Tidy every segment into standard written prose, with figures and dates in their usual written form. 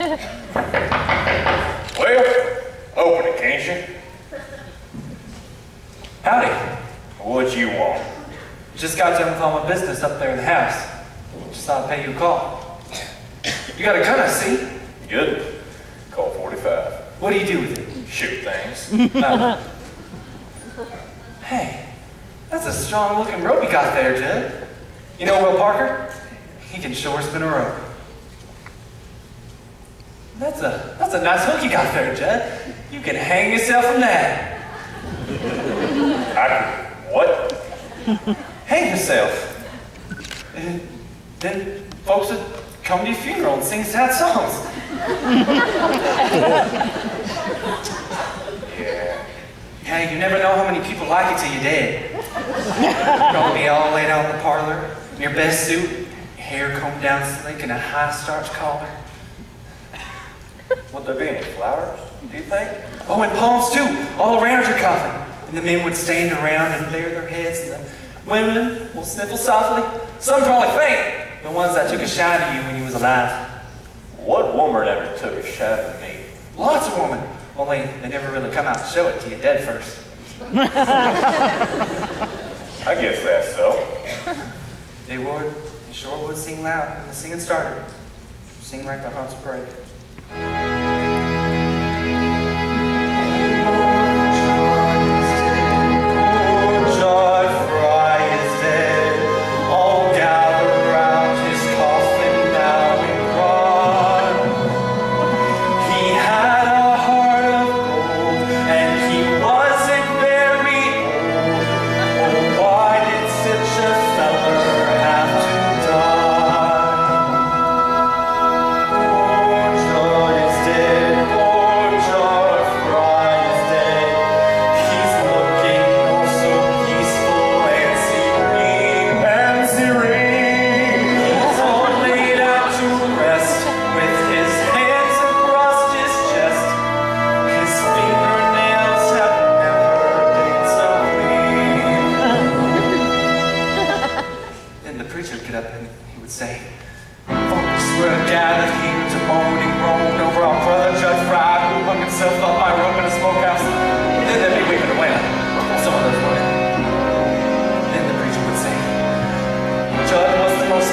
Well, open it, can't you? Howdy. What you want? Just got done with all my business up there in the house. Just thought I'd pay you a call. You got a gun, I see. Good. Call 45. What do you do with it? Shoot things. Hey, that's a strong looking rope you got there, Jed. You know Will Parker? He can sure spin a rope. That's a nice hook you got there, Jed. You can hang yourself from that. What? Hang yourself. And then folks would come to your funeral and sing sad songs. Yeah. Hey, you never know how many people like it till you're dead. You'll be all laid out in the parlor, in your best suit, hair combed down slick, and a high starch collar. Would there be any flowers, do you think? Oh, and palms too, all around your coffin. And the men would stand around and bare their heads, and the women will sniffle softly. Some probably faint, the ones that took a shine to you when you was alive. What woman ever took a shot at me? Lots of women, only they never really come out to show it till you're dead first. I guess that's so. They would, they sure would sing loud when the singing started. Sing like the hearts of break.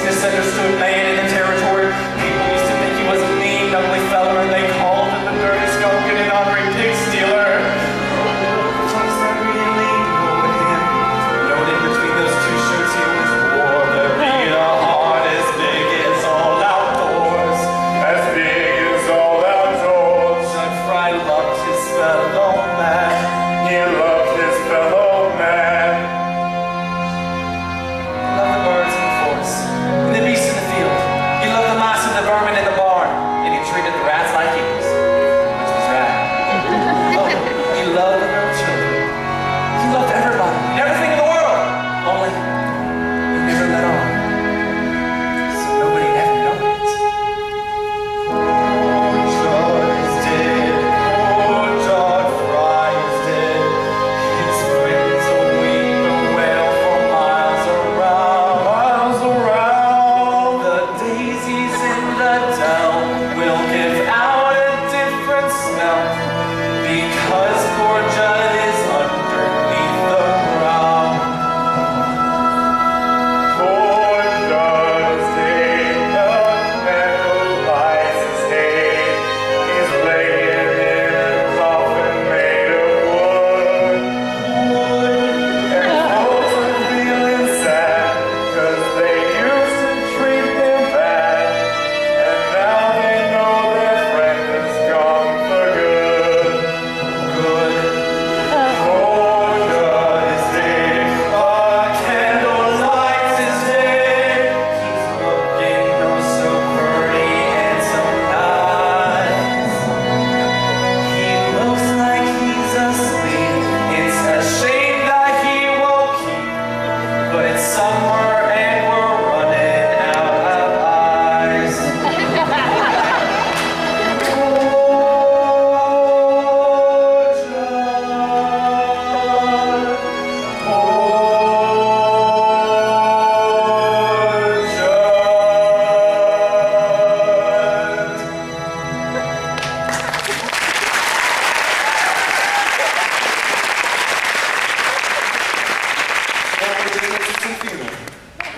Misunderstood man in the territory. People used to think he was a mean, ugly fella, and they called him the dirty, skulking, and honoring pig stealer. Folks that really know him know that between those two shirts he was wore, there'd be a heart as big as all outdoors. As big as all outdoors. Judge Fry loved his fellow man. He loved his fellow man. Loved the birds in the forest, and the beasts in the field.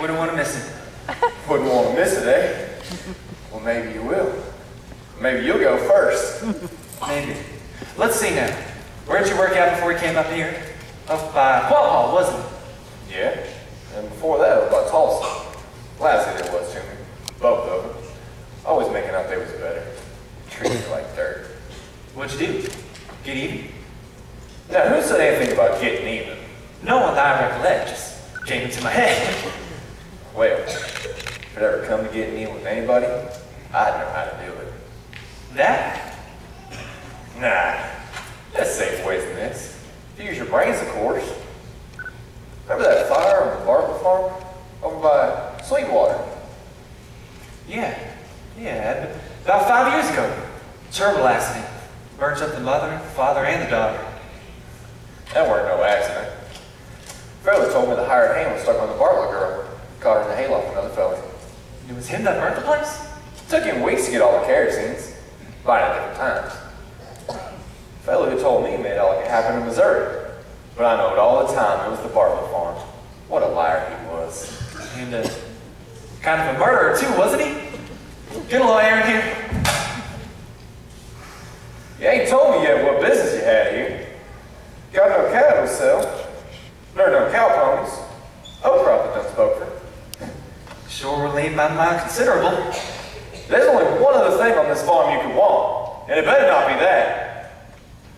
Wouldn't want to miss it. Wouldn't want to miss it, eh? Well, maybe you will. Maybe you'll go first. Maybe. Let's see now. Where'd you work out before you came up here? Up by Quapaw, wasn't it? Yeah. And before that, it was by Tulsa. Glad city it was to me. Both of them. Always making out they was better. Treating me like dirt. What'd you do? Get even? Now, who said anything about getting even? No one that I recollect just came into my head. Well, if it ever come to getting even with anybody, I'd know how to do it. That? Nah. There's safe ways than this. If you use your brains, of course. Remember that fire on the Bartlett farm? Over by Sweetwater? Yeah. Yeah. About 5 years ago. Terrible accident. Burns up the mother, the father, and the daughter. That weren't no accident. Fella told me the hired hand was stuck on the Bartlett girl. Caught her in the hayloft with another fella. It was him that burnt the place? Took him weeks to get all the kerosene. Buying at different times. The fellow who told me made it out like it happened in Missouri. But I know it all the time. It was the Bartlett farm. What a liar he was. And kind of a murderer too, wasn't he? Get a lawyer in here. You ain't told me yet what business you had here. Got no cattle to sell. Nor no cow ponies. Oprah that done spoke for. Sure relieved my mind considerable. There's only one other thing on this farm you could want. And it better not be that.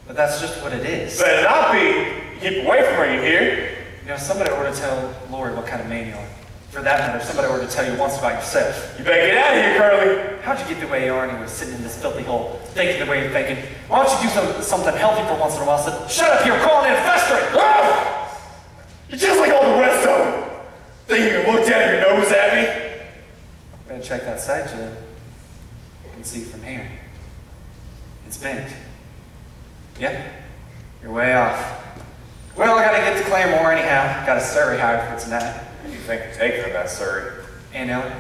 But that's just what it is. Better not be. Keep away from her, you hear? You know, somebody ought to tell Lori what kind of man you are. For that matter, somebody ought to tell you once about yourself. You better get out of here, Curly. How'd you get the way you are anyway, sitting in this filthy hole, thinking the way you're thinking? Why don't you do something healthy for once in a while? So shut up here, crawling in, festering! Ah! You're just like all the rest of them. Think you can look down your nose at me? Better check that side, Jim. You can see from here. It's bent. Yeah? You're way off. Well, I gotta get to Claremore anyhow. Got a Surrey hired for tonight. Who do you think you're taking from that Surrey? And Ellen.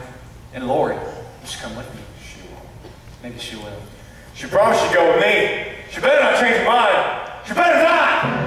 And Lori. You should come with me. She won't. Maybe she will. She promised she'd go with me. She better not change her mind. She better not!